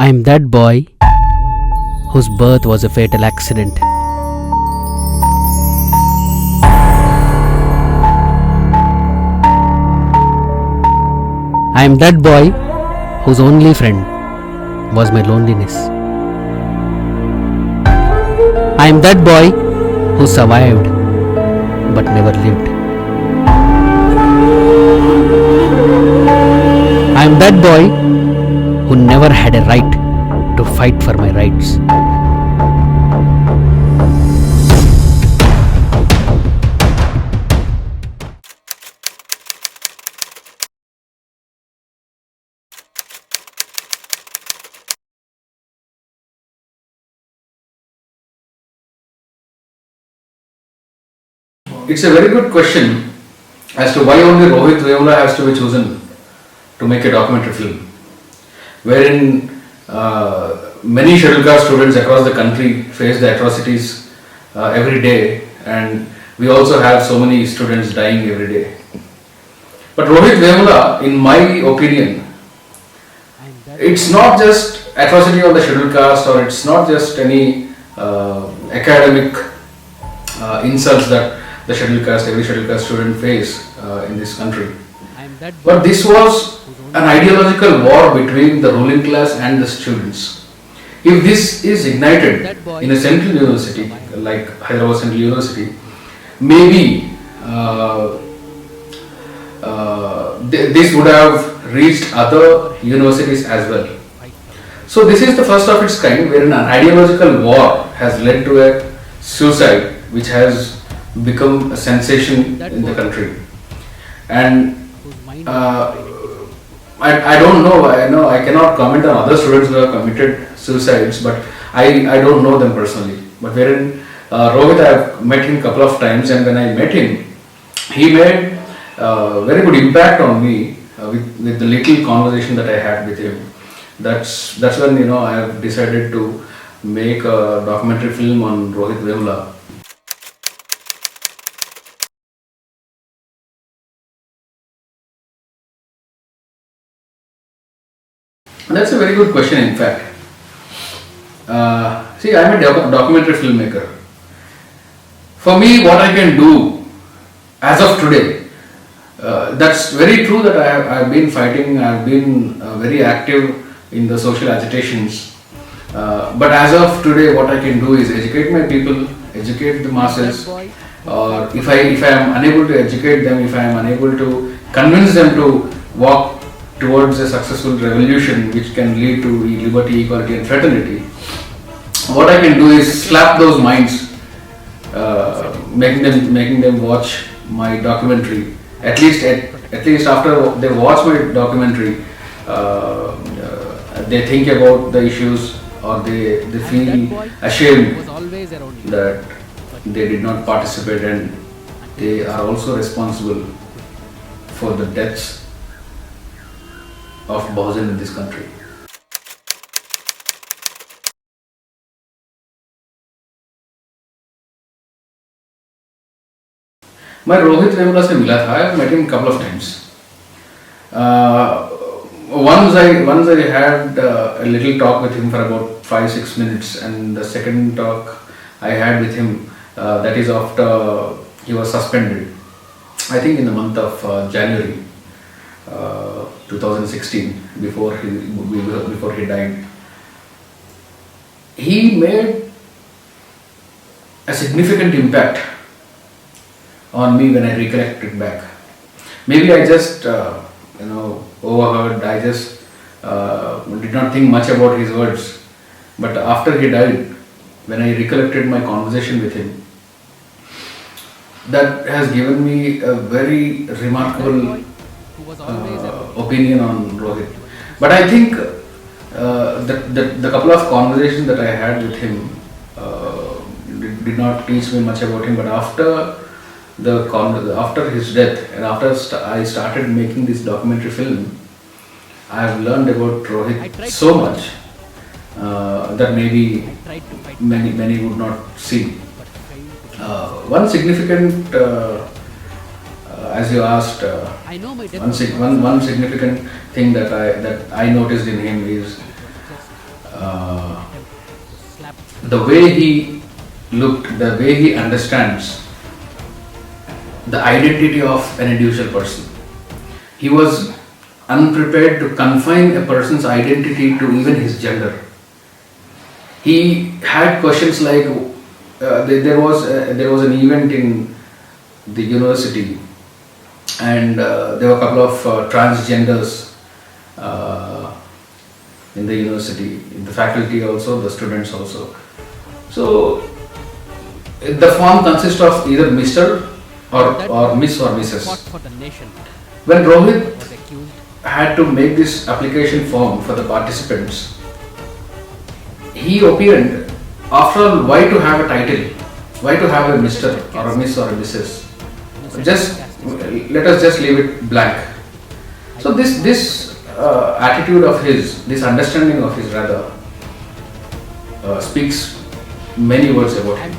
I am that boy whose birth was a fatal accident. I am that boy whose only friend was my loneliness. I am that boy who survived but never lived. I am that boy who never had a right to fight for my rights. It's a very good question as to why only Rohit Vemula has to be chosen to make a documentary film, wherein many scheduled caste students across the country face the atrocities every day, and we also have so many students dying every day. But Rohit Vemula, in my opinion, it's not just atrocity of the scheduled caste, or it's not just any academic insults that the every scheduled caste student face in this country. But this was an ideological war between the ruling class and the students. If this is ignited in a central university like Hyderabad Central University, maybe this would have reached other universities as well. So this is the first of its kind, where an ideological war has led to a suicide which has become a sensation in the country. And I don't know, I cannot comment on other students who have committed suicides, but I don't know them personally. But wherein Rohit, I have met him a couple of times, and when I met him, he made very good impact on me with the little conversation that I had with him. That's when I have decided to make a documentary film on Rohit Vemula. That's a very good question, in fact. See, I'm a documentary filmmaker. For me, what I can do as of today, that's very true that I've been fighting, I've been very active in the social agitations. But as of today, what I can do is educate my people, educate the masses, or if I am unable to educate them, if I am unable to convince them to walk towards a successful revolution which can lead to liberty, equality and fraternity, what I can do is slap those minds, making them watch my documentary. At least after they watch my documentary, they think about the issues, or they feel ashamed that they did not participate, and they are also responsible for the deaths of Bahujan in this country. मैं रोहित वेमुला से मिला था. I met him a couple of times. Once I had a little talk with him for about 5-6 minutes, and the second talk I had with him, that is after he was suspended, I think in the month of January 2016, before he died. He made a significant impact on me when I recollected back. Maybe I just overheard, I just did not think much about his words. But after he died, when I recollected my conversation with him, that has given me a very remarkable opinion on Rohit. But I think the couple of conversations that I had with him did not teach me much about him. But after his death, and after I started making this documentary film, I have learned about Rohit so much that maybe many would not see. One significant, as you asked, one significant thing that I noticed in him is uh, the way he looked, the way he understands the identity of an individual person. He was unprepared to confine a person's identity to even his gender. He had questions like there was an event in the university, and there were a couple of transgenders in the university, in the faculty also, the students also. So the form consists of either Mr. or Miss or Mrs. When Rohit had to make this application form for the participants, he opined, after all, why to have a title? Why to have a Mr. or a Miss or a Mrs.? Just let us just leave it blank. So this attitude of his, this understanding of his rather, speaks many words about him.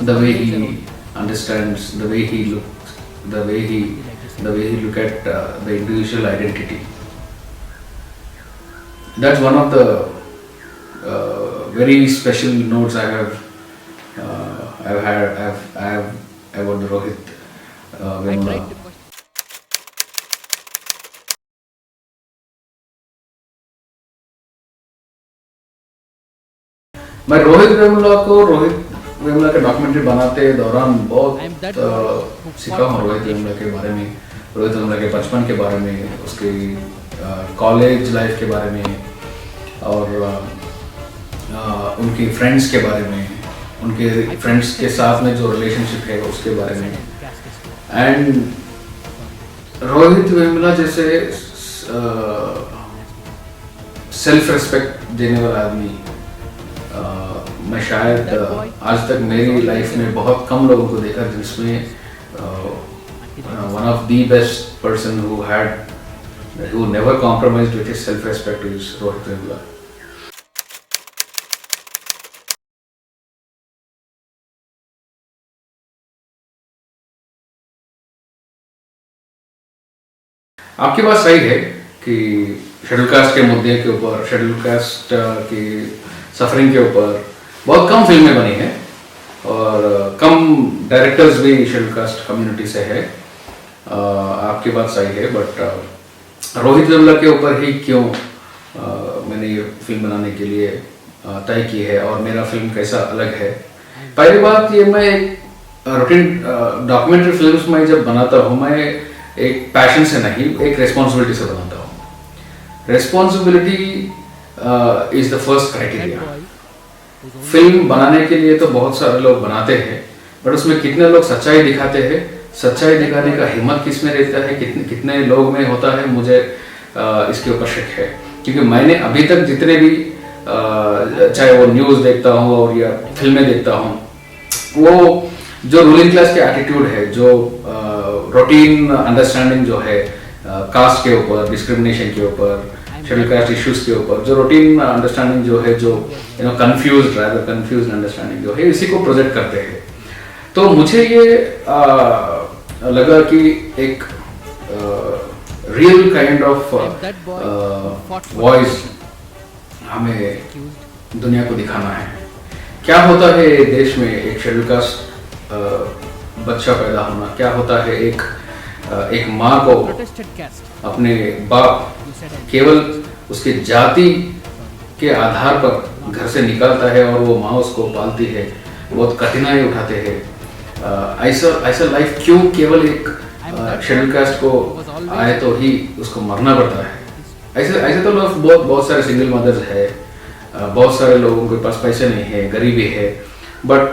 The way he understands, the way he looks, the way he look at the individual identity. That's one of the very special notes I have about Rohit Vemula. मैं रोहित वेमुला का documentary बनाते दौरान बहुत सीखा हूँ रोहित वेमुला के बारे में, रोहित वेमुला के बचपन के बारे में, उसके कॉलेज लाइफ के बारे में, और उनके फ्रेंड्स के बारे में, उनके फ्रेंड्स के साथ में जो रिलेशनशिप है उसके बारे में. एंड रोहित वेमुला जैसे सेल्फ रिस्पेक्ट देने वाला आदमी मैं शायद आज तक मेरी लाइफ में बहुत कम लोगों को देखा जिसमें one of the best person who never compromised with his self respect is Rohit Vemula. आपकी बात सही है कि शेड्यूल कास्ट के मुद्दे के ऊपर, शेड्यूल कास्ट की सफरिंग के ऊपर बहुत कम फिल्में बनी हैं और कम डायरेक्टर्स भी शेड्यूल कास्ट कम्युनिटी से है. आपकी बात सही है, बट रोहित वेमुला के ऊपर ही क्यों मैंने ये फिल्म बनाने के लिए तय की है और मेरा फिल्म कैसा अलग है. पहली बात ये, मैं एक रूटीन डॉक्यूमेंट्री फिल्म्स में जब बनाता हूँ मैं एक पैशन से नहीं, एक रेस्पॉन्सिबिलिटी से बनाता हूँ. Responsibility is the first criteria. Film बनाने के लिए तो बहुत सारे लोग बनाते हैं, बट उसमें कितने लोग सच्चाई दिखाते हैं, सच्चाई दिखाने का हिम्मत किस में रहता है, कितने लोग में होता है, मुझे इसके ऊपर शक है. क्योंकि मैंने अभी तक जितने भी चाहे वो न्यूज़ देखता हूँ और या फिल्में देखता हूँ, वो जो रूलिंग क्लास के एटीट्यूड है, जो रूटीन अंडरस्टैंडिंग जो है कास्ट के ऊपर, डिस्क्रिमिनेशन के ऊपर, शेड्यूल कास्ट इश्यूज के ऊपर, जो रूटीन अंडरस्टैंडिंग जो है, जो कंफ्यूज्ड अंडरस्टैंडिंग जो है, इसी को प्रोजेक्ट करते हैं. तो मुझे ये लगा कि एक रियल काइंड ऑफ वॉइस हमें दुनिया को दिखाना है. क्या होता है देश में एक शेड्यूल कास्ट बच्चा पैदा होना, क्या होता है एक माँ को अपने बाप केवल उसके जाति के आधार पर घर से निकालता है और वो माँ उसको पालती है, बहुत कठिनाई उठाते हैं. ऐसा लाइफ क्यों केवल एक शेड्यूल कास्ट को आए तो ही उसको मरना पड़ता है. ऐसे तो लोग बहुत सारे सिंगल मदर्स है, बहुत सारे लोगों के पास पैसे नहीं है, गरीबी है, बट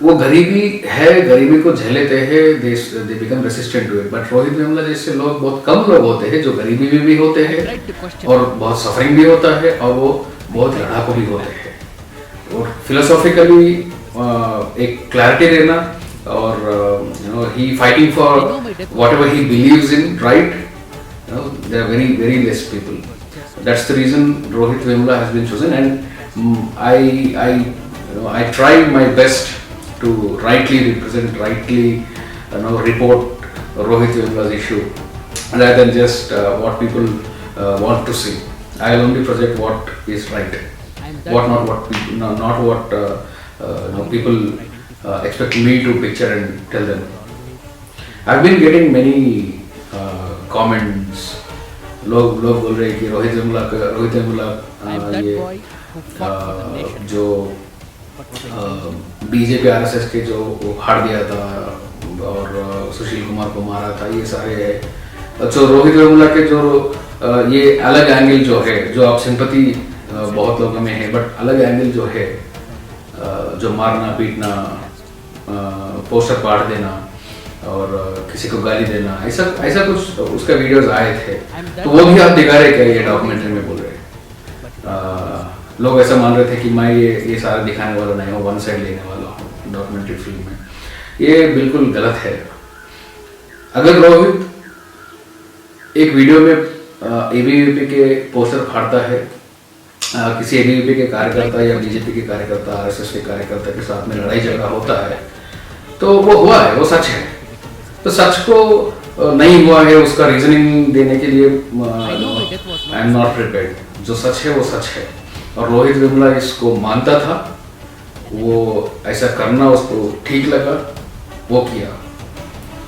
वो गरीबी को झेलते हैं, they become resistant to it. But Rohit Vemula जैसे लोग, बहुत कम लोग होते हैं जो गरीबी में भी होते हैं और बहुत सफरिंग भी होता है और वो बहुत लड़ाकू भी होते हैं. और फिलोसॉफिकली एक क्लैरिटी रहना और he fighting for whatever he believes in, right. There are very less people. That's the reason Rohit Vemula has been chosen, and I try my best to rightly represent, rightly report Rohit Vemula's issue rather than just what people want to see. I will only project what is right, what not what people, not what people expect me to picture and tell them. I've been getting many comments. लोग बोल रहे हैं कि रोहित वेमुला ये जो BJP RSS के जो हार दिया था और सुशील कुमार को मारा था, ये सारे है। जो रोहित वेमुला के जो ये अलग एंगल जो है, जो आप सिंपैथी बहुत लोगों में है, बट अलग एंगल जो है, जो मारना पीटना, पोस्टर फाड़ देना और किसी को गाली देना, ऐसा कुछ उसका वीडियोस आए थे, तो वो भी आप दिखा रहे क्या ये डॉक्यूमेंट्री में बोल रहे। लोग ऐसा मान रहे थे कि मैं ये सारा दिखाने वाला नहीं हूँ, वन साइड लेने वाला हूँ डॉक्यूमेंट्री फिल्म में। ये बिल्कुल गलत है। अगर रोहित एक वीडियो में एबीवीपी के पोस्टर फाड़ता है, किसी एबीवीपी के कार्यकर्ता या बीजेपी के कार्यकर्ता, आरएसएस के कार्यकर्ता के साथ में लड़ाई झगड़ा होता है, तो वो हुआ है, वो सच है। तो सच को नहीं हुआ है उसका रीजनिंग देने के लिए आई एम नॉट प्रिपेयर्ड। जो सच है वो सच है, और रोहित वेमुला इसको मानता था, वो ऐसा करना उसको ठीक लगा, वो किया,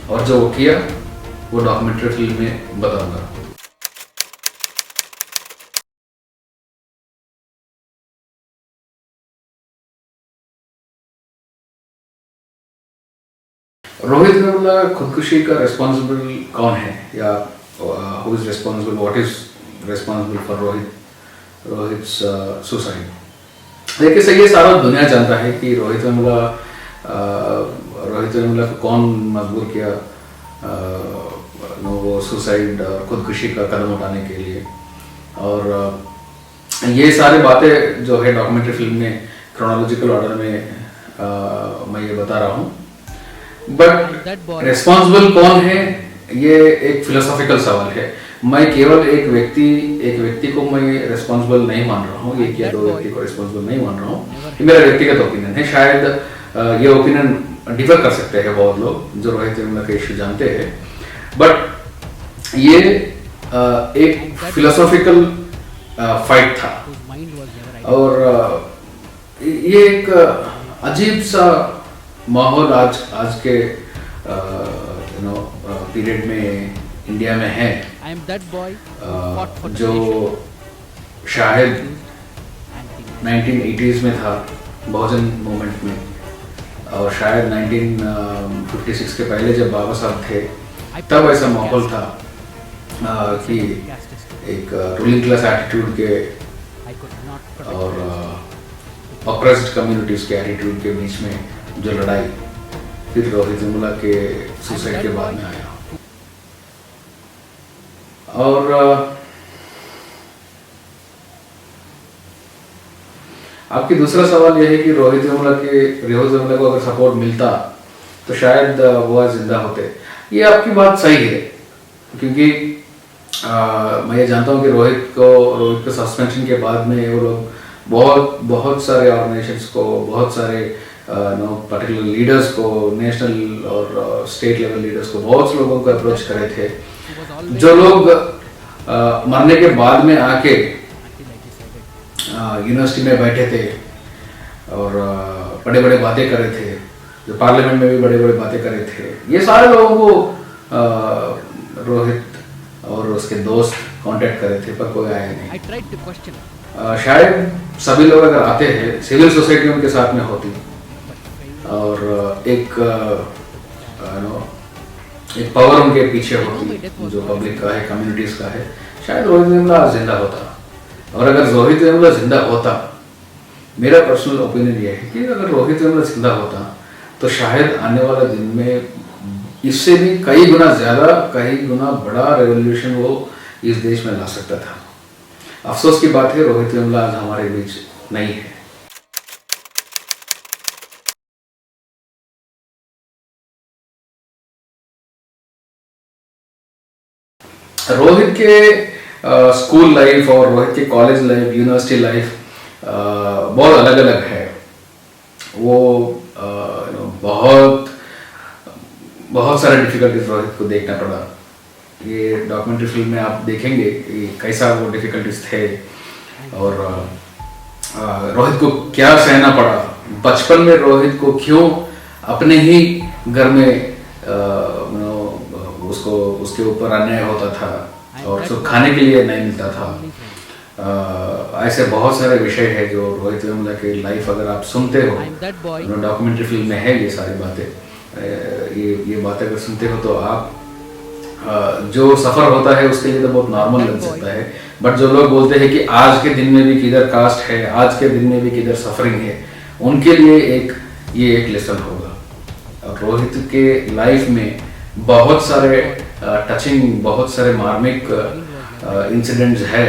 और जो वो किया वो डॉक्यूमेंट्री फिल्म में बताऊंगा। रोहित वेमुला खुदकुशी का रिस्पॉन्सिबल कौन है, या who is responsible, what is responsible for Rohit suicide. देखिए सही, ये सारा दुनिया जानता है कि रोहित वेमुला को कौन मजबूर किया वो सुसाइड, खुदकुशी का कदम उठाने के लिए। और ये सारी बातें जो है डॉक्यूमेंट्री फिल्म में क्रोनोलॉजिकल ऑर्डर में मैं ये बता रहा हूँ। बट रिस्पॉन्सिबल कौन है, ये एक फिलोसॉफिकल सवाल है। मैं केवल एक व्यक्ति को मैं रिस्पॉन्सिबल नहीं मान रहा हूँ, एक या दो व्यक्ति को रिस्पॉन्सिबल नहीं मान रहा हूँ। ये मेरा व्यक्तिगत ओपिनियन है। शायद ये ओपिनियन डिफर कर सकते हैं बहुत लोग जो रोहित वेमुला का इश्यू जानते हैं, बट ये एक फिलोसॉफिकल फाइट था, और ये एक अजीब सा माहौल आज के पीरियड में इंडिया में है, जो शायद 1980s में था, बहुजन मूवमेंट में, और शायद 1956 के पहले जब बाबा साहब थे तब ऐसा माहौल था कि एक रूलिंग क्लास एटीट्यूड के और ऑप्रेस्ड कम्युनिटीज के एटीट्यूड के बीच में जो लड़ाई फिर रोहित वेमुला के सुसाइड के बाद में आया। और आपकी दूसरा सवाल यह है कि रोहित वेमुला को अगर सपोर्ट मिलता तो शायद वो आज जिंदा होते। ये आपकी बात सही है, क्योंकि मैं ये जानता हूँ कि रोहित को सस्पेंशन के बाद में वो लोग बहुत सारे ऑर्गेनाइजेशंस को, बहुत सारे पर्टिकुलर लीडर्स को, नेशनल और स्टेट लेवल लीडर्स को, बहुत से लोगों को अप्रोच करे थे, जो लोग मरने के बाद में आके यूनिवर्सिटी में बैठे थे और बड़े बड़े बातें कर रहे थे, जो पार्लियामेंट में भी बड़े बड़े बातें कर रहे थे। ये सारे लोगों को रोहित और उसके दोस्त कांटेक्ट कर रहे थे, पर कोई आया नहीं। शायद सभी लोग अगर आते हैं, सिविल सोसाइटी उनके साथ में होती और एक पावर उनके पीछे होती जो पब्लिक का है, कम्युनिटीज का है, शायद रोहित वेमुला आज जिंदा होता। और अगर रोहित वेमुला जिंदा होता, मेरा पर्सनल ओपिनियन ये है कि अगर रोहित वेमुला जिंदा होता तो शायद आने वाला दिन में इससे भी कई गुना ज्यादा, कई गुना बड़ा रेवोल्यूशन वो इस देश में ला सकता था। अफसोस की बात है, रोहित वेमुला आज हमारे बीच नहीं है। रोहित के स्कूल लाइफ और रोहित के कॉलेज लाइफ, यूनिवर्सिटी लाइफ बहुत अलग अलग है। वो बहुत सारे डिफिकल्टीज रोहित को देखना पड़ा, ये डॉक्यूमेंट्री फिल्म में आप देखेंगे कि कैसा वो डिफिकल्टीज थे और रोहित को क्या सहना पड़ा, बचपन में रोहित को क्यों अपने ही घर में उसको उसके ऊपर अन्याय होता था और उसको खाने के लिए नहीं मिलता था। ऐसे बहुत सारे विषय है जो रोहित वेमुला की लाइफ अगर आप सुनते हो, डॉक्यूमेंट्री फिल्म में है ये सारी बातें, ये बातें अगर सुनते हो तो आप जो सफर होता है उसके लिए तो बहुत नॉर्मल लग सकता है, बट जो लोग बोलते हैं कि आज के दिन में भी किधर कास्ट है, आज के दिन में भी किधर सफरिंग है, उनके लिए ये एक लेसन होगा। और रोहित के लाइफ में बहुत सारे टचिंग, बहुत सारे मार्मिक इंसिडेंट्स है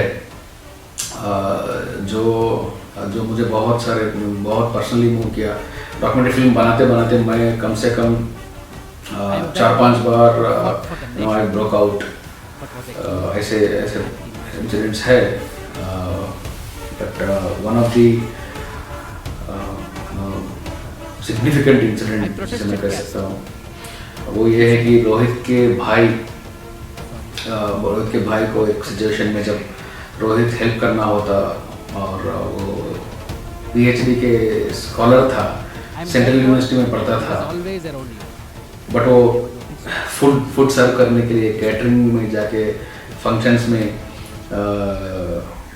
जो मुझे बहुत पर्सनली मूव किया। डॉक्यूमेंट्री फिल्म बनाते बनाते मैं कम से कम 4-5 बार आई ब्रोक आउट, ऐसे इंसिडेंट्स है। But one of the significant incident जिसे मैं कह सकता हूँ वो ये है कि रोहित के भाई को एक सिचुएशन में जब रोहित हेल्प करना होता और वो पीएचडी के स्कॉलर था, सेंट्रल यूनिवर्सिटी में पढ़ता था, बट वो फूड सर्व करने के लिए कैटरिंग में जाके फंक्शंस में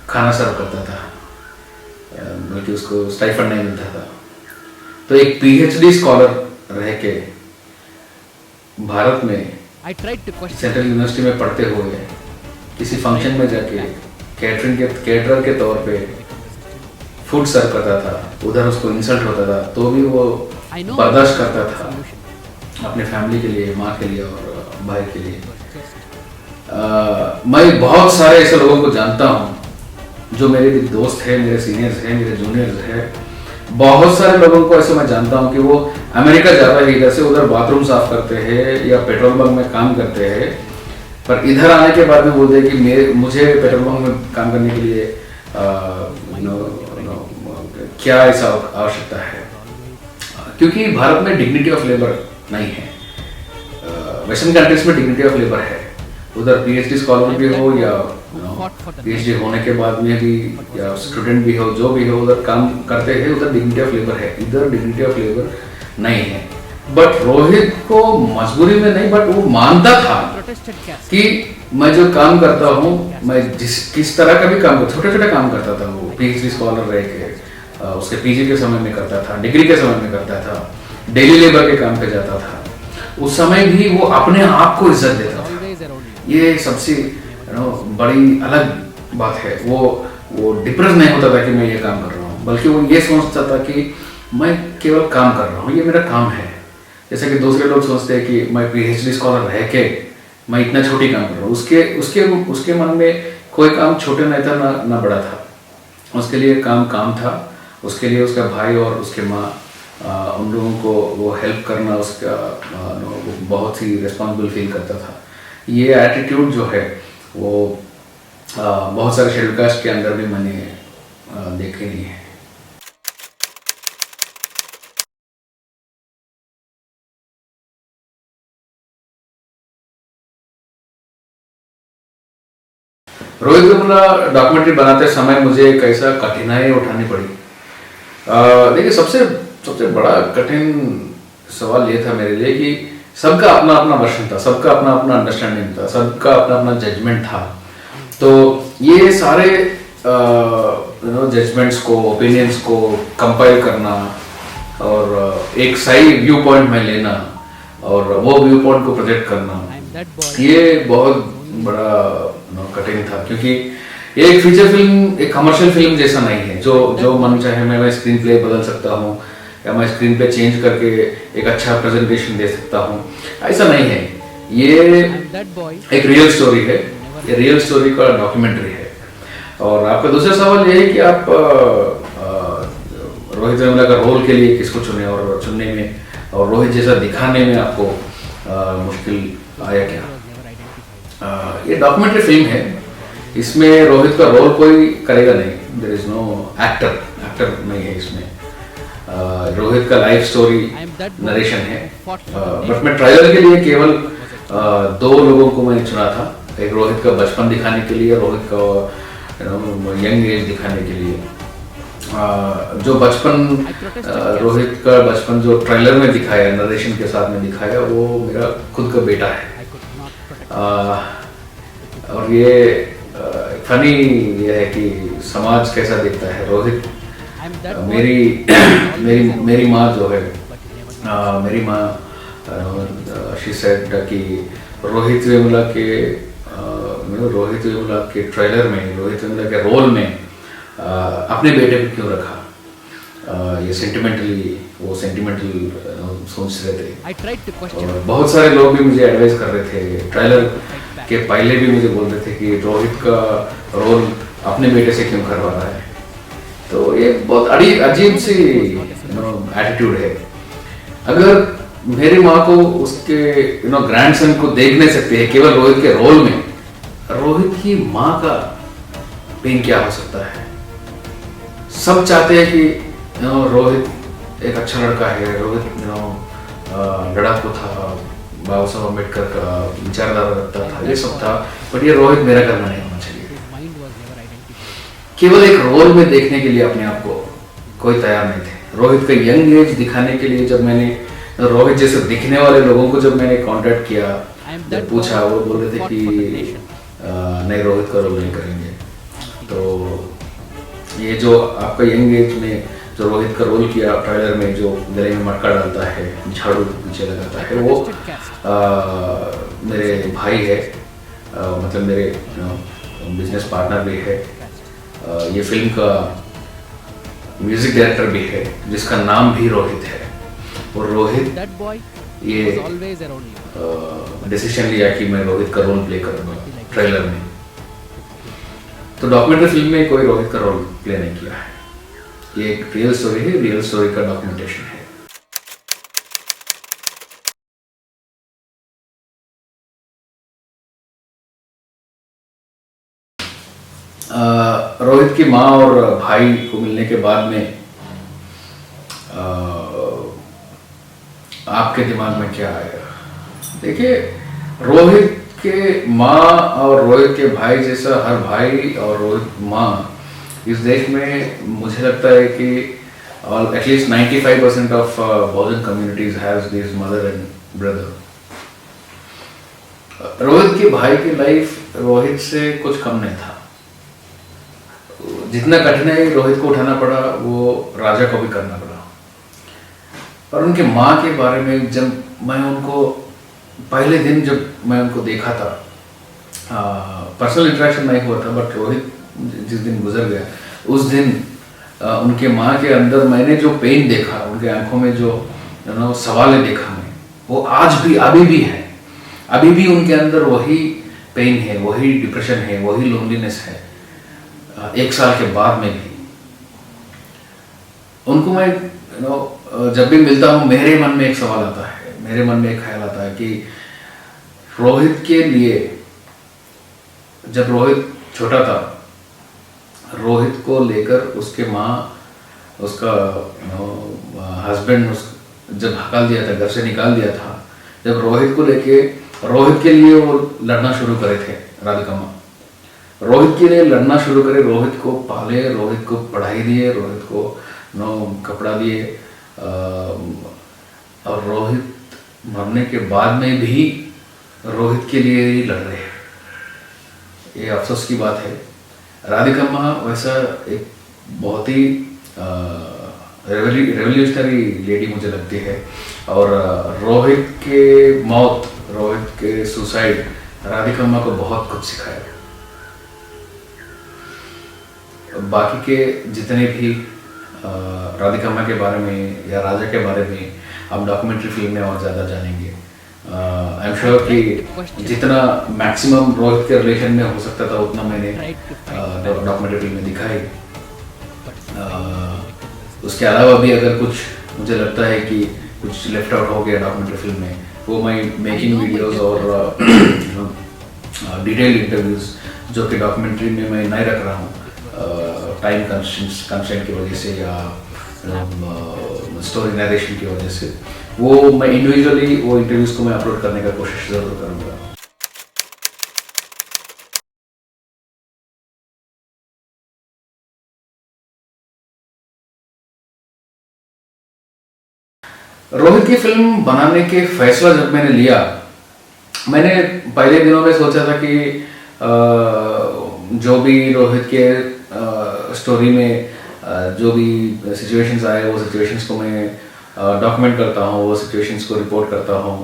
खाना सर्व करता था, बल्कि उसको स्टाइफंड नहीं मिलता था। तो एक पीएचडी स्कॉलर रह के भारत में सेंट्रल यूनिवर्सिटी में पढ़ते हुए किसी फंक्शन में जाके कैटरर के तौर पे फूड सर्व करता था, उधर उसको इंसल्ट होता था, तो भी वो बर्दाश्त करता था अपने फैमिली के लिए, माँ के लिए और भाई के लिए। मैं बहुत सारे ऐसे लोगों को जानता हूँ जो मेरे भी दोस्त हैं, मेरे सीनियर्स हैं, मेरे जूनियर्स हैं। बहुत सारे लोगों को ऐसे मैं जानता हूँ कि वो अमेरिका जाता है, इधर से उधर बाथरूम साफ करते हैं या पेट्रोल पंप में काम करते हैं, पर इधर आने के बाद में बोलते हैं कि मुझे पेट्रोल पंप में काम करने के लिए क्या ऐसा आवश्यकता है, क्योंकि भारत में डिग्निटी ऑफ लेबर नहीं है। वेस्टर्न कंट्रीज में डिग्निटी ऑफ लेबर है, उधर पीएचडी स्कॉलर भी हो या पीएचडी होने के बाद में भी या स्टूडेंट भी हो, जो भी हो, उधर काम करते हैं, उधर डिग्निटी ऑफ लेबर है, इधर डिग्निटी ऑफ लेबर नहीं है। बट रोहित को मजबूरी में नहीं, बट वो मानता था कि मैं जो काम करता हूँ, मैं किस तरह का भी काम, छोटे छोटे काम करता था। वो पीएचडी स्कॉलर रह के उसके पीजी के समय में करता था, डिग्री के समय में करता था, डेली लेबर के काम पे जाता था, उस समय भी वो अपने आप को इज्जत देता था। ये सबसे बड़ी अलग बात है। वो डिप्रेस नहीं होता था कि मैं ये काम कर रहा हूँ, बल्कि वो ये सोचता था कि मैं केवल काम कर रहा हूँ, ये मेरा काम है। जैसे कि दूसरे लोग सोचते हैं कि मैं पीएचडी स्कॉलर रह के मैं इतना छोटी काम कर रहा हूँ। उसके मन में कोई काम छोटे नहीं था ना बड़ा था, उसके लिए काम था। उसके लिए उसका भाई और उसके माँ, उन लोगों को वो हेल्प करना उसका वो बहुत ही रिस्पॉन्सिबल फील करता था। ये एटीट्यूड जो है वो बहुत सारे शेड्यूल कास्ट के अंदर भी मैंने देखे नहीं है। रोहित वेमुला डॉक्यूमेंट्री बनाते समय मुझे कैसा कठिनाई उठानी पड़ी। देखिए, सबसे बड़ा कठिन सवाल ये था मेरे लिए कि सबका अपना अपना वर्षन था, सबका अपना अपना अंडरस्टैंडिंग था, सबका अपना अपना जजमेंट था। तो ये सारे जजमेंट्स को, ओपिनियंस को कंपाइल करना और एक सही व्यू पॉइंट में लेना और वो व्यू पॉइंट को प्रोजेक्ट करना, ये बहुत बड़ा कठिन था। क्योंकि एक फीचर फिल्म एक कमर्शियल फिल्म जैसा नहीं है जो मन चाहे मैं स्क्रीन प्ले बदल सकता हूँ या मैं स्क्रीन प्ले चेंज करके एक अच्छा प्रेजेंटेशन दे सकता हूँ, ऐसा नहीं है। ये एक रियल स्टोरी है, ये रियल स्टोरी का डॉक्यूमेंट्री है। और आपका दूसरा सवाल ये है कि आप रोहित वेमुला का रोल के लिए किसको चुने और चुनने में और रोहित जैसा दिखाने में आपको मुश्किल आया क्या? ये डॉक्यूमेंट्री फिल्म है, इसमें रोहित का रोल कोई करेगा नहीं, देयर इज नो एक्टर नहीं है इसमें। रोहित का लाइफ स्टोरी नरेशन है, बट मैं ट्रेलर के लिए केवल दो लोगों को मैंने चुना था, एक रोहित का बचपन दिखाने के लिए, रोहित का यंग एज दिखाने के लिए। जो बचपन रोहित का बचपन जो ट्रेलर में दिखाया, नरेशन के साथ में दिखाया, वो मेरा खुद का बेटा है। और ये फनी ये है कि समाज कैसा देखता है। रोहित मेरी माँ जो है, मेरी माँ शी सेड कि रोहित वेमुला के ट्रेलर में, रोहित वेमुला के रोल में अपने बेटे को क्यों रखा। ये सेंटिमेंटल सोच रहे थे। और बहुत सारे लोग भी मुझे एडवाइस कर रहे थे, ट्रेलर के पहले भी मुझे बोल रहे थे कि रोहित का रोल अपने बेटे से क्यों करवा रहा है। तो ये बहुत अजीब सी एटीट्यूड है। अगर मेरी माँ को उसके ग्रैंडसन को देख नहीं सकते हैं केवल रोहित के रोल में, रोहित की माँ का पेन क्या हो सकता है। सब चाहते हैं कि रोहित एक अच्छा लड़का है, रोहित लड़ाकू था, बाबा साहब अम्बेडकर का विचारधारा रखता था, ये सब था, बट ये रोहित मेरा करना नहीं होना चाहिए। केवल एक रोल में देखने के लिए अपने आप को कोई तैयार नहीं थे। रोहित का यंग एज दिखाने के लिए जब मैंने रोहित जैसे दिखने वाले लोगों को जब मैंने कांटेक्ट किया, जब पूछा, वो बोल रहे थे कि नहीं, रोहित का रोल नहीं करेंगे। तो ये जो आपका यंग एज में जो रोहित का रोल किया ट्रेलर में, जो गले में मटका डालता है, झाड़ू पीछे लगाता है, वो मेरे भाई है, मतलब मेरे बिजनेस पार्टनर भी है। ये फिल्म का म्यूजिक डायरेक्टर भी है, जिसका नाम भी रोहित है। और रोहित ये डिसीजन लिया कि मैं रोहित का रोल प्ले करूंगा ट्रेलर में। तो डॉक्यूमेंट्री फिल्म में कोई रोहित का रोल प्ले नहीं किया है। ये एक रियल स्टोरी है, रियल स्टोरी का डॉक्यूमेंटेशन है। रोहित की माँ और भाई को मिलने के बाद में आपके दिमाग में क्या आया? देखिए, रोहित के माँ और रोहित के भाई जैसा हर भाई और रोहित माँ इस देश में, मुझे लगता है कि at least 95% of Bahujan communities has this mother and brother. Rohit के भाई की लाइफ रोहित से कुछ कम नहीं था। जितना कठिनाई रोहित को उठाना पड़ा, वो राजा को भी करना पड़ा। और उनके माँ के बारे में जब मैं उनको पहले दिन जब मैं उनको देखा था, पर्सनल इंटरेक्शन नहीं हुआ था, बट रोहित जिस दिन गुजर गया, उस दिन उनके माँ के अंदर मैंने जो पेन देखा, उनके आंखों में जो सवाल देखा मैं, वो आज भी अभी भी है। अभी भी उनके अंदर वही पेन है, वही डिप्रेशन है, वही लोनलीनेस है। 1 साल के बाद में भी उनको मैं जब भी मिलता हूँ, मेरे मन में एक सवाल आता है, मेरे मन में एक ख्याल आता है कि रोहित के लिए, जब रोहित छोटा था, रोहित को लेकर उसके माँ, उसका हस्बैंड जब हकाल दिया था, घर से निकाल दिया था, जब रोहित को लेके, रोहित के लिए वो लड़ना शुरू करे थे, राधिका माँ रोहित के लिए लड़ना शुरू करे, रोहित को पाले, रोहित को पढ़ाई दिए, रोहित को कपड़ा दिए, और रोहित मरने के बाद में भी रोहित के लिए ही लड़ रहे हैं। ये अफसोस की बात है। राधिका माँ वैसा एक बहुत ही रेवोल्यूशनरी लेडी मुझे लगती है। और रोहित के मौत, रोहित के सुसाइड राधिका माँ को बहुत कुछ सिखाया। बाकी के जितने भी राधिका माँ के बारे में या राजा के बारे में आप डॉक्यूमेंट्री फिल्म में और ज़्यादा जानेंगे। आई एम श्योर कि जितना मैक्सिमम रोहित के रिलेशन में हो सकता था, उतना मैंने डॉक्यूमेंट्री फिल्म में दिखाई। उसके अलावा भी अगर कुछ मुझे लगता है कि कुछ लेफ्ट आउट हो गया डॉक्यूमेंट्री फिल्म में, वो मैं मेकिंग वीडियोस और डिटेल इंटरव्यूज जो कि डॉक्यूमेंट्री में मैं नहीं रख रहा हूँ, टाइम कंस्ट्रेंट की वजह से या स्टोरी नरेशन की वजह से, वो मैं इंडिविजुअली वो इंटरव्यूज को मैं अपलोड करने का कोशिश ज़रूर करूँगा। रोहित की फिल्म बनाने के फैसला जब मैंने लिया, मैंने पहले दिनों में सोचा था कि जो भी रोहित के स्टोरी में जो भी सिचुएशंस आए वो सिचुएशंस को मैं डॉक्यूमेंट करता हूँ, वो सिचुएशंस को रिपोर्ट करता हूँ।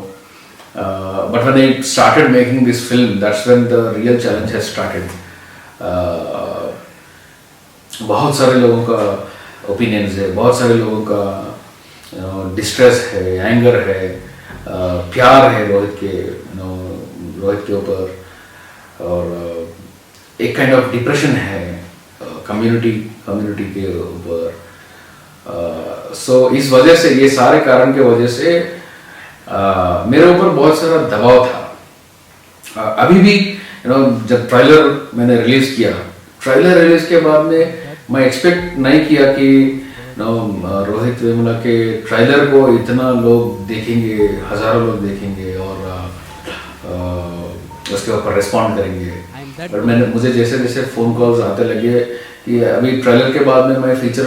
But when I started making this film, that's when the real challenge has started. बहुत सारे लोगों का ओपिनियंस है, बहुत सारे लोगों का डिस्ट्रेस है, एंगर है, प्यार है रोहित के ऊपर, और एक काइंड ऑफ डिप्रेशन है कम्युनिटी के ऊपर। सो इस वजह से, ये सारे कारण के वजह से मेरे ऊपर बहुत सारा दबाव था। अभी भी जब ट्रेलर मैंने रिलीज किया, ट्रेलर रिलीज के बाद में मैं एक्सपेक्ट नहीं किया कि रोहित वेमुला के ट्रेलर को इतना लोग देखेंगे, हजारों लोग देखेंगे और उसके ऊपर रिस्पॉन्ड करेंगे। बट मुझे जैसे जैसे फ़ोन कॉल्स आते लगे कि अभी ट्रेलर के बाद में मैं फीचर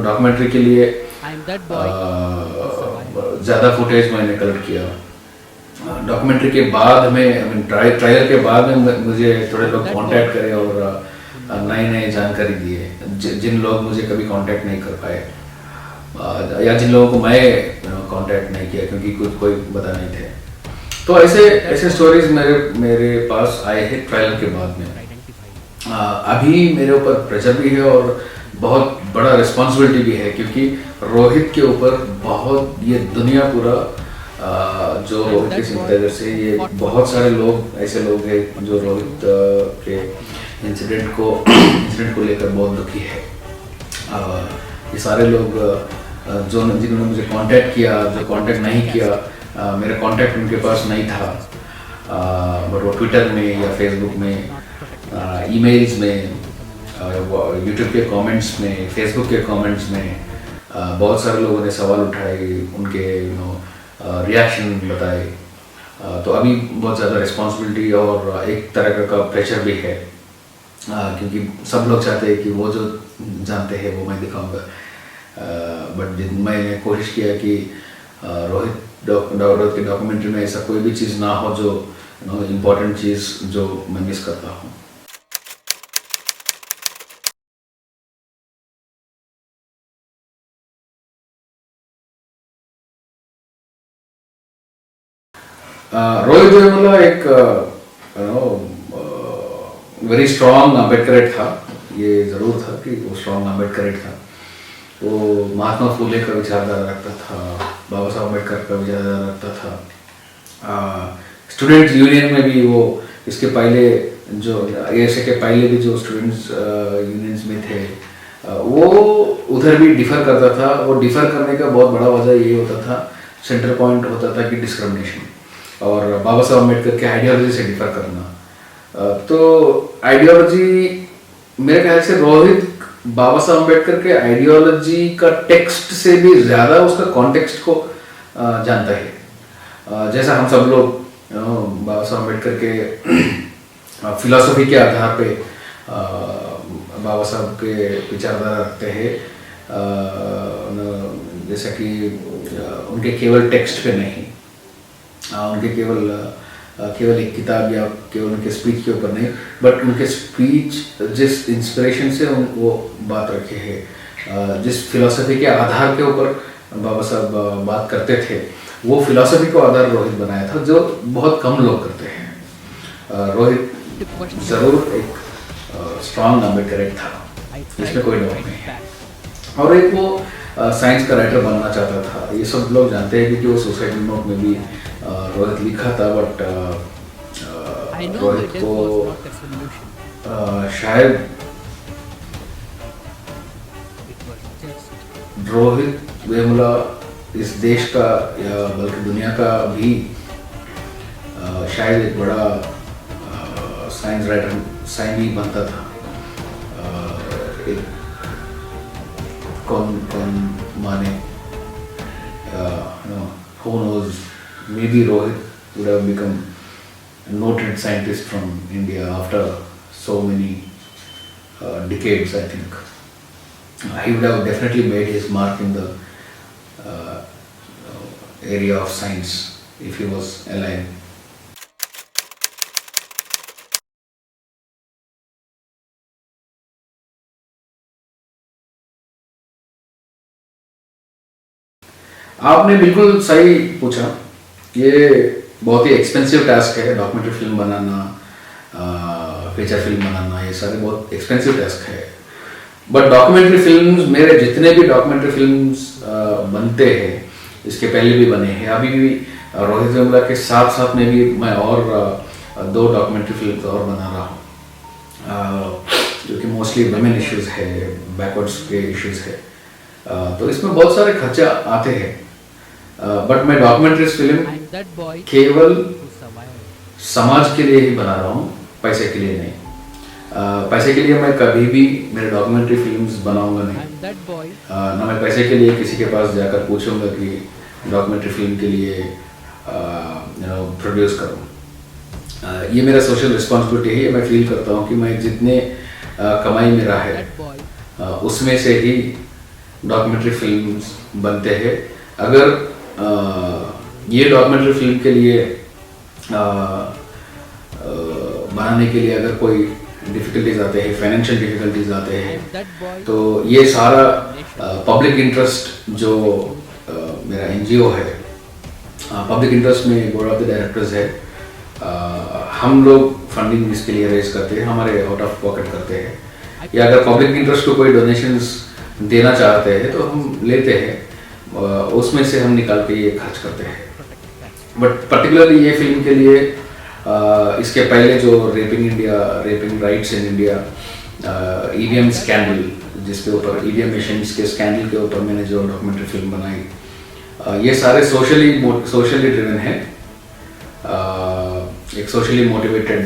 डॉक्यूमेंट्री के लिए ज़्यादा फुटेज मैंने कलेक्ट किया। डॉक्यूमेंट्री के बाद में, ट्रेलर के बाद में मुझे थोड़े लोग कांटेक्ट करे और नए नए जानकारी दिए, जिन लोग मुझे कभी कांटेक्ट नहीं कर पाए, या जिन लोगों को मैं कांटेक्ट नहीं किया क्योंकि कोई बता नहीं थे। तो ऐसे स्टोरीज मेरे पास आए हैं ट्रेलर के बाद में। अभी मेरे ऊपर प्रेशर भी है और बहुत बड़ा रिस्पॉन्सिबिलिटी भी है, क्योंकि रोहित के ऊपर बहुत, ये दुनिया पूरा जो रोहित के सिंपैथाइजर से, ये बहुत सारे लोग ऐसे लोग हैं जो रोहित के इंसिडेंट को लेकर बहुत दुखी है। ये सारे लोग जिन्होंने मुझे कांटेक्ट किया, जो कांटेक्ट नहीं किया, मेरा कांटेक्ट उनके पास नहीं था, बट वो ट्विटर में या फेसबुक में, ईमेल्स में, यूट्यूब के कमेंट्स में, फेसबुक के कमेंट्स में बहुत सारे लोगों ने सवाल उठाए, उनके रिएक्शन बताए। तो अभी बहुत ज़्यादा रिस्पॉन्सिबिलिटी और एक तरह का प्रेशर भी है, क्योंकि सब लोग चाहते हैं कि वो जो जानते हैं वो मैं दिखाऊंगा। बट मैंने कोशिश किया कि रोहित के डॉक्यूमेंट्री में ऐसा कोई भी चीज़ ना हो जो इम्पोर्टेंट चीज़ जो मैं मिस करता हूँ। रोहित वेमुला एक वेरी स्ट्रॉन्ग अम्बेडकरेट था। ये ज़रूर था कि वो स्ट्रॉन्ग अम्बेडकरेट था। वो महात्मा फूले का विचारधारा रखता था, बाबा साहब अम्बेडकर का विचारधारा रखता था। स्टूडेंट्स यूनियन में भी वो, इसके पहले जो ऐसे के पहले भी जो स्टूडेंट्स यूनियंस में थे, वो उधर भी डिफ़र करता था। वो डिफ़र करने का बहुत बड़ा वजह ये होता था, सेंटर पॉइंट होता था कि डिस्क्रिमिनेशन और बाबा साहब अम्बेडकर के आइडियोलॉजी से डिफ़र करना। तो आइडियोलॉजी, मेरे ख्याल से रोहित बाबा साहब अम्बेडकर के आइडियोलॉजी का टेक्स्ट से भी ज़्यादा उसका कॉन्टेक्स्ट को जानता है। जैसा हम सब लोग बाबा साहब अम्बेडकर के फिलॉसफी के आधार पे बाबा साहब के विचारधारा रखते हैं, जैसा कि उनके केवल टेक्स्ट पे नहीं, उनके केवल एक किताब या केवल उनके स्पीच के ऊपर नहीं, बट उनके स्पीच जिस इंस्पिरेशन से वो बात रखे हैं, जिस फिलॉसफी के आधार के ऊपर बाबा साहब बात करते थे, वो फिलॉसफी को आधार रोहित बनाया था, जो बहुत कम लोग करते हैं। रोहित ज़रूर एक स्ट्रॉन्ग अम्बेडकरेट था, इसमें कोई डाउट नहीं है। और एक वो साइंस का राइटर बनना चाहता था। ये सब लोग जानते हैं क्योंकि वो सुसाइड नोट में भी रोहित लिखा था, बट रोहित को शायद रोहित वेमुला इस देश का या बल्कि दुनिया का भी शायद एक बड़ा साइंस राइटर, साइंटिस्ट बनता था। एक कौन माने who knows, maybe Rohit would have become a noted scientist from India after so many decades, I think. He would have definitely made his mark in the area of science if he was alive. आपने बिल्कुल सही पूछा। ये बहुत ही expensive task है, documentary film बनाना, feature film बनाना, ये सारे बहुत एक्सपेंसिव टास्क है। बट डॉक्यूमेंट्री फिल्म्स, मेरे जितने भी डॉक्यूमेंट्री फिल्म्स बनते हैं, इसके पहले भी बने हैं, अभी भी रोहित वेमुला के साथ साथ में भी मैं और 2 डॉक्यूमेंट्री फिल्म्स और बना रहा हूँ, जो कि मोस्टली वुमेन इश्यूज है, बैकवर्ड्स के इश्यूज है। तो इसमें बहुत सारे खर्चा आते हैं, बट मैं डॉक्यूमेंट्री फिल्म केवल समाज के लिए ही बना रहा हूँ, पैसे के लिए नहीं। पैसे के लिए मैं कभी भी मेरे डॉक्यूमेंट्री फिल्म्स बनाऊंगा नहीं, ना मैं पैसे के लिए किसी के पास जाकर पूछूंगा कि डॉक्यूमेंट्री फिल्म के लिए प्रोड्यूस करूँ। ये मेरा सोशल रिस्पॉन्सिबिलिटी है। मैं फील करता हूँ कि मैं जितने कमाई मेरा है उसमें से ही डॉक्यूमेंट्री फिल्म्स बनते हैं। अगर ये डॉक्यूमेंट्री फिल्म के लिए बनाने के लिए अगर कोई डिफिकल्टीज आते हैं, फाइनेंशियल डिफिकल्टीज आते हैं, तो ये सारा पब्लिक इंटरेस्ट जो मेरा एनजीओ है, पब्लिक इंटरेस्ट में बोर्ड ऑफ द डायरेक्टर्स है, हम लोग फंडिंग इसके लिए रेज करते हैं, हमारे आउट ऑफ पॉकेट करते हैं। या अगर पब्लिक इंटरेस्ट को कोई डोनेशंस देना चाहते हैं तो हम लेते हैं, उसमें से हम निकाल के ये खर्च करते हैं। बट पर्टिकुलरली ये फिल्म के लिए इसके पहले जो rapping rights in India, EVM scandal, जिसके ऊपर ईवीएम मशीन्स के स्कैंडल के ऊपर मैंने जो डॉक्यूमेंट्री फिल्म बनाई, ये सारे सोशली ड्रिवन है। एक सोशली मोटिवेटेड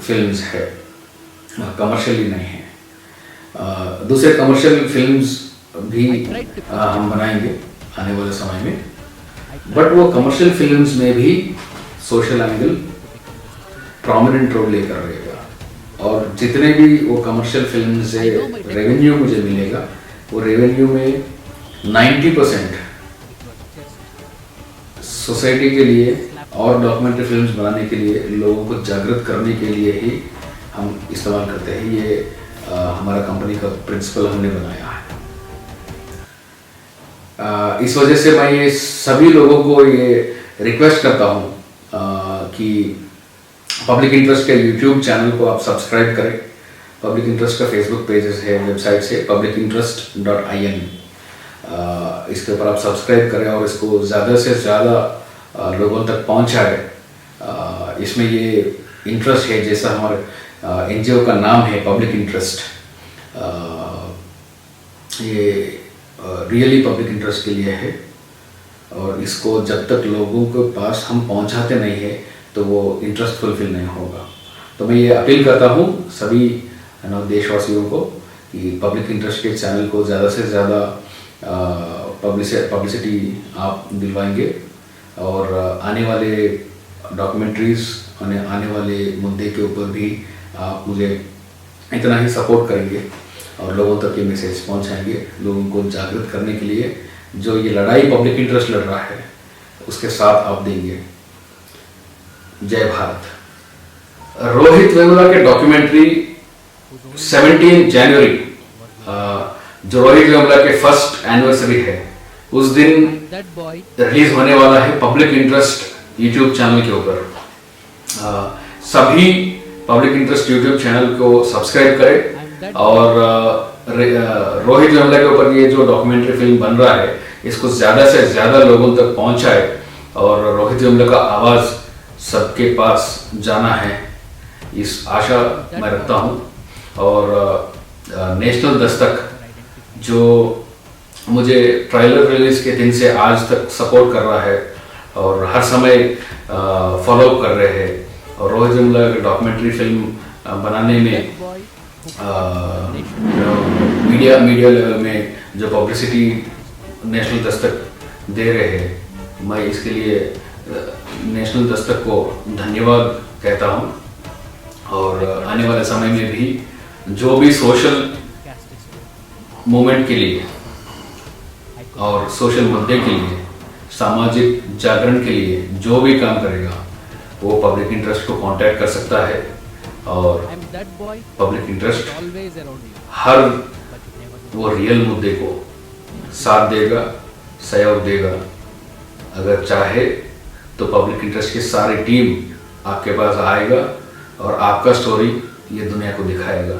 फिल्म्स है, कमर्शियली नहीं है। दूसरे कमर्शियल फिल्म्स भी हम बनाएंगे आने वाले समय में, बट वो कमर्शियल फिल्म्स में भी सोशल एंगल प्रोमिनेंट रोल लेकर रहेगा। और जितने भी वो कमर्शियल फिल्म से रेवेन्यू मुझे मिलेगा, वो रेवेन्यू में 90% सोसाइटी के लिए और डॉक्यूमेंट्री फिल्म्स बनाने के लिए, लोगों को जागृत करने के लिए ही हम इस्तेमाल करते हैं। ये हमारा कंपनी का प्रिंसिपल हमने बनाया है। इस वजह से मैं ये सभी लोगों को ये रिक्वेस्ट करता हूँ कि पब्लिक इंटरेस्ट के यूट्यूब चैनल को आप सब्सक्राइब करें। पब्लिक इंटरेस्ट का फेसबुक पेजेस है, वेबसाइट है publicinterest.in, इसके ऊपर आप सब्सक्राइब करें और इसको ज़्यादा से ज़्यादा लोगों तक पहुँचाएं। इसमें ये इंटरेस्ट है, जैसा हमारे एनजीओ का नाम है पब्लिक इंटरेस्ट, ये रियली पब्लिक इंटरेस्ट के लिए है। और इसको जब तक लोगों के पास हम पहुंचाते नहीं है तो वो इंटरेस्ट फुलफिल नहीं होगा। तो मैं ये अपील करता हूँ सभी देशवासियों को कि पब्लिक इंटरेस्ट के चैनल को ज़्यादा से ज़्यादा पब्लिसिटी आप दिलवाएंगे, और आने वाले डॉक्यूमेंट्रीज, आने वाले मुद्दे के ऊपर भी आप मुझे इतना ही सपोर्ट करेंगे और लोगों तक ये मैसेज पहुंचाएंगे, लोगों को जागृत करने के लिए। जो ये लड़ाई पब्लिक इंटरेस्ट लड़ रहा है उसके साथ आप देंगे। जय भारत। रोहित वेमुला के डॉक्यूमेंट्री 17 जनवरी, जो रोहित वेमुला के फर्स्ट एनिवर्सरी है, उस दिन रिलीज होने वाला है पब्लिक इंटरेस्ट यूट्यूब चैनल के ऊपर। सभी पब्लिक इंटरेस्ट यूट्यूब चैनल को सब्सक्राइब करें और रोहित वेमुला के ऊपर ये जो डॉक्यूमेंट्री फिल्म बन रहा है इसको ज़्यादा से ज़्यादा लोगों तक पहुंचाए, और रोहित वेमुला का आवाज़ सबके पास जाना है, इस आशा मैं रखता हूं। और नेशनल दस्तक जो मुझे ट्रेलर रिलीज के दिन से आज तक सपोर्ट कर रहा है और हर समय फॉलो कर रहे हैं, और रोहित वेमुला की डॉक्यूमेंट्री फिल्म बनाने में मीडिया लेवल में जो पब्लिसिटी नेशनल दस्तक दे रहे हैं, मैं इसके लिए नेशनल दस्तक को धन्यवाद कहता हूँ। और आने वाले समय में भी जो भी सोशल मूवमेंट के लिए और सोशल मुद्दे के लिए, सामाजिक जागरण के लिए जो भी काम करेगा वो पब्लिक इंटरेस्ट को कांटेक्ट कर सकता है। और पब्लिक इंटरेस्ट हर वो रियल मुद्दे को साथ देगा, सहयोग देगा। अगर चाहे तो पब्लिक इंटरेस्ट की सारी टीम आपके पास आएगा और आपका स्टोरी ये दुनिया को दिखाएगा।